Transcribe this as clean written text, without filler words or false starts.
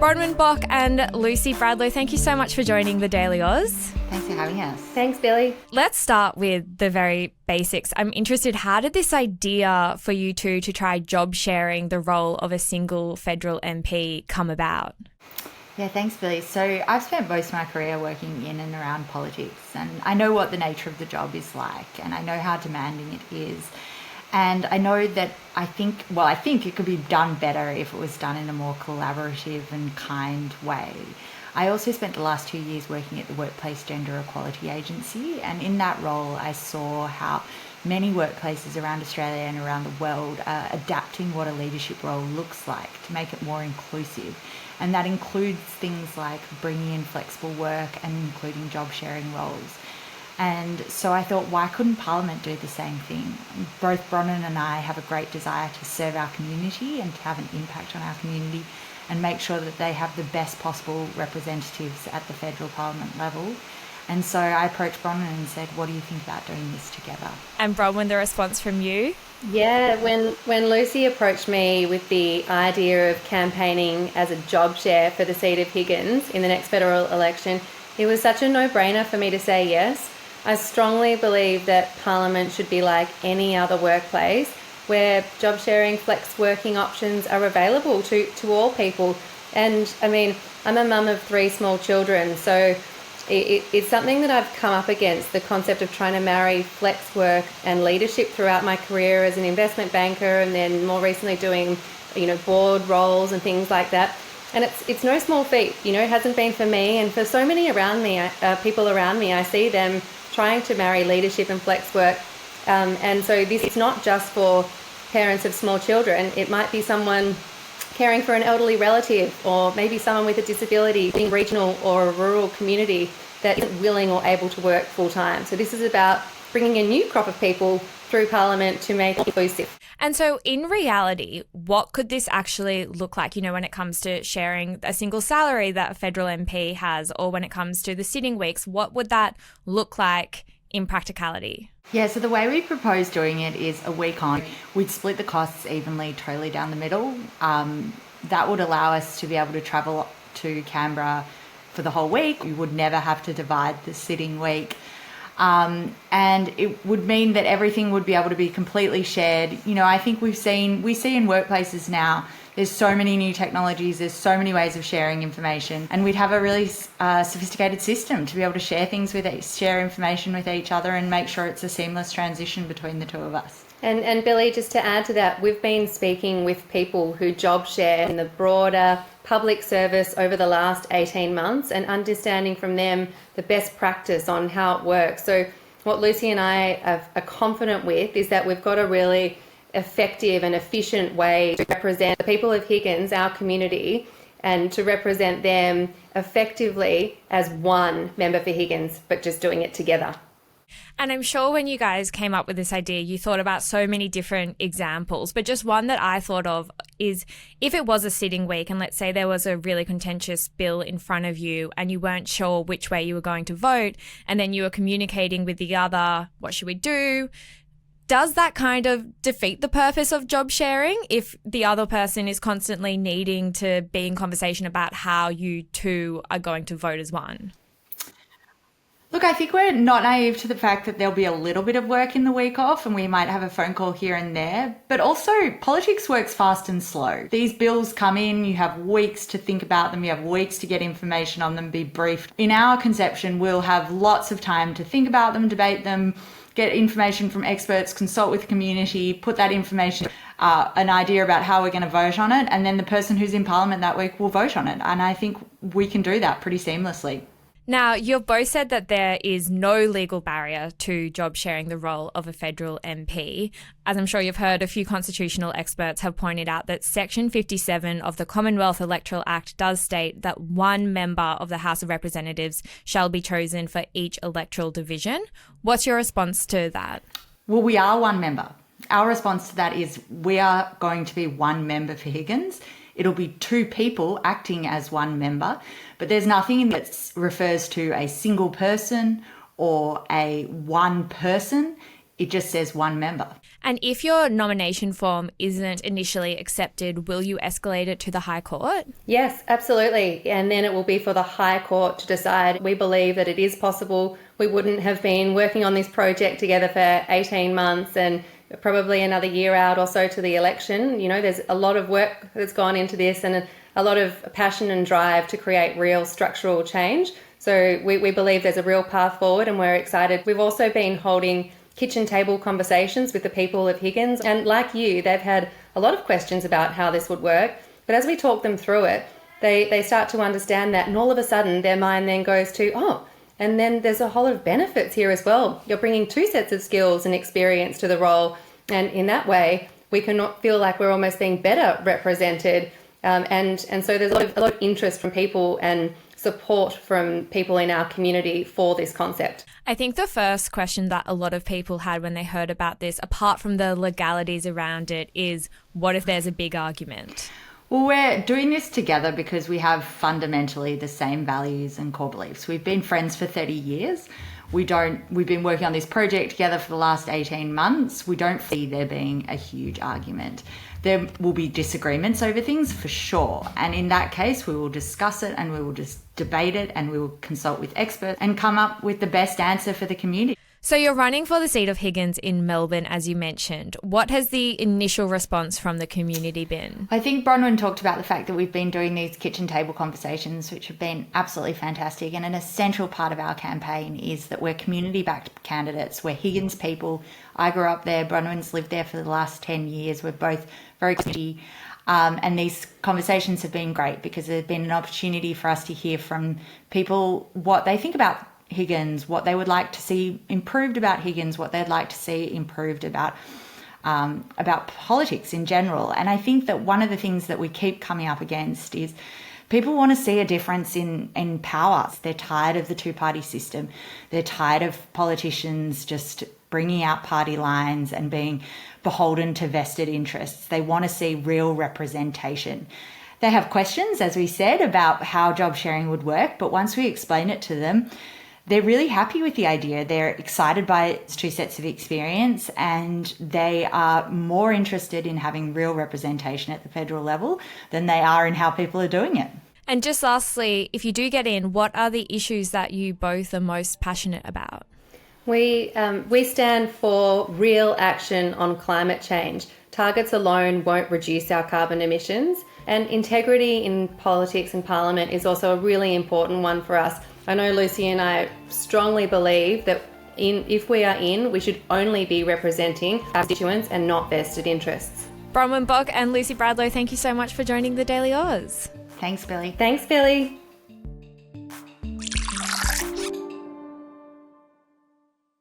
Bronwen, Bock and Lucy Bradlow, thank you so much for joining the Daily Aus. Thanks for having us. Thanks, Billy. Let's start with the very basics. I'm interested, how did this idea for you two to try job sharing the role of a single federal MP come about? Yeah, thanks, Billy. So I've spent most of my career working in and around politics, and I know what the nature of the job is like, and I know how demanding it is. And I know that I think it could be done better if it was done in a more collaborative and kind way. I also spent the last 2 years working at the Workplace Gender Equality Agency, and in that role I saw how many workplaces around Australia and around the world are adapting what a leadership role looks like to make it more inclusive. And that includes things like bringing in flexible work and including job sharing roles. And so I thought, why couldn't Parliament do the same thing? Both Bronwen and I have a great desire to serve our community and to have an impact on our community and make sure that they have the best possible representatives at the federal Parliament level. And so I approached Bronwen and said, what do you think about doing this together? And Bronwen, the response from you? Yeah, when Lucy approached me with the idea of campaigning as a job share for the seat of Higgins in the next federal election, it was such a no-brainer for me to say yes. I strongly believe that Parliament should be like any other workplace where job sharing, flex working options are available to all people. And I mean, I'm a mum of 3 small children, so it's something that I've come up against, the concept of trying to marry flex work and leadership throughout my career as an investment banker, and then more recently doing, board roles and things like that. And it's no small feat, it hasn't been for me, and for so many around me, people around me, I see them trying to marry leadership and flex work. And so this is not just for parents of small children. It might be someone caring for an elderly relative, or maybe someone with a disability in a regional or a rural community that isn't willing or able to work full time. So this is about bringing a new crop of people through Parliament to make it inclusive. And so in reality, what could this actually look like, when it comes to sharing a single salary that a federal MP has, or when it comes to the sitting weeks, what would that look like in practicality? Yeah, so the way we propose doing it is a week on. We'd split the costs evenly, totally down the middle. That would allow us to be able to travel to Canberra for the whole week. We would never have to divide the sitting week. And it would mean that everything would be able to be completely shared. I think we see in workplaces now, there's so many new technologies, there's so many ways of sharing information, and we'd have a really sophisticated system to be able to share information with each other and make sure it's a seamless transition between the two of us. And Billy, just to add to that, we've been speaking with people who job share in the broader public service over the last 18 months and understanding from them the best practice on how it works. So what Lucy and I are confident with is that we've got a really effective and efficient way to represent the people of Higgins, our community, and to represent them effectively as one member for Higgins, but just doing it together. And I'm sure when you guys came up with this idea, you thought about so many different examples, but just one that I thought of is if it was a sitting week and let's say there was a really contentious bill in front of you and you weren't sure which way you were going to vote, and then you were communicating with the other, what should we do? Does that kind of defeat the purpose of job sharing if the other person is constantly needing to be in conversation about how you two are going to vote as one? Look, I think we're not naive to the fact that there'll be a little bit of work in the week off and we might have a phone call here and there. But also, politics works fast and slow. These bills come in, you have weeks to think about them, you have weeks to get information on them, be briefed. In our conception, we'll have lots of time to think about them, debate them, get information from experts, consult with the community, put that information, an idea about how we're going to vote on it, and then the person who's in Parliament that week will vote on it. And I think we can do that pretty seamlessly. Now, you've both said that there is no legal barrier to job sharing the role of a federal MP. As I'm sure you've heard, a few constitutional experts have pointed out that Section 57 of the Commonwealth Electoral Act does state that one member of the House of Representatives shall be chosen for each electoral division. What's your response to that? Well, we are one member. Our response to that is we are going to be one member for Higgins. It'll be 2 people acting as one member, but there's nothing that refers to a single person or a one person. It just says one member. And if your nomination form isn't initially accepted, will you escalate it to the High Court? Yes, absolutely. And then it will be for the High Court to decide. We believe that it is possible. We wouldn't have been working on this project together for 18 months and probably another year out or so to the election. You know, there's a lot of work that's gone into this and a lot of passion and drive to create real structural change. So we believe there's a real path forward and we're excited. We've also been holding kitchen table conversations with the people of Higgins. And like you, they've had a lot of questions about how this would work. But as we talk them through it, they start to understand that, and all of a sudden their mind then goes to, oh, and then there's a whole lot of benefits here as well. You're bringing two sets of skills and experience to the role. And in that way, we can feel like we're almost being better represented. And so there's a lot of interest from people and support from people in our community for this concept. I think the first question that a lot of people had when they heard about this, apart from the legalities around it, is what if there's a big argument? Well, we're doing this together because we have fundamentally the same values and core beliefs. We've been friends for 30 years. We've been working on this project together for the last 18 months. We don't see there being a huge argument. There will be disagreements over things for sure. And in that case, we will discuss it and we will just debate it and we will consult with experts and come up with the best answer for the community. So you're running for the seat of Higgins in Melbourne, as you mentioned. What has the initial response from the community been? I think Bronwen talked about the fact that we've been doing these kitchen table conversations, which have been absolutely fantastic. And an essential part of our campaign is that we're community-backed candidates. We're Higgins people. I grew up there. Bronwen's lived there for the last 10 years. We're both very community. And these conversations have been great because there's been an opportunity for us to hear from people what they think about Higgins, what they would like to see improved about Higgins, what they'd like to see improved about politics in general. And I think that one of the things that we keep coming up against is people want to see a difference in power. They're tired of the two-party system. They're tired of politicians just bringing out party lines and being beholden to vested interests. They want to see real representation. They have questions, as we said, about how job sharing would work, but once we explain it to them, they're really happy with the idea. They're excited by its two sets of experience and they are more interested in having real representation at the federal level than they are in how people are doing it. And just lastly, if you do get in, what are the issues that you both are most passionate about? We stand for real action on climate change. Targets alone won't reduce our carbon emissions, and integrity in politics and parliament is also a really important one for us. I know Lucy and I strongly believe that if we are in, we should only be representing our constituents and not vested interests. Bronwen, Bock and Lucy Bradlow, thank you so much for joining the Daily Aus. Thanks, Billy. Thanks, Billy.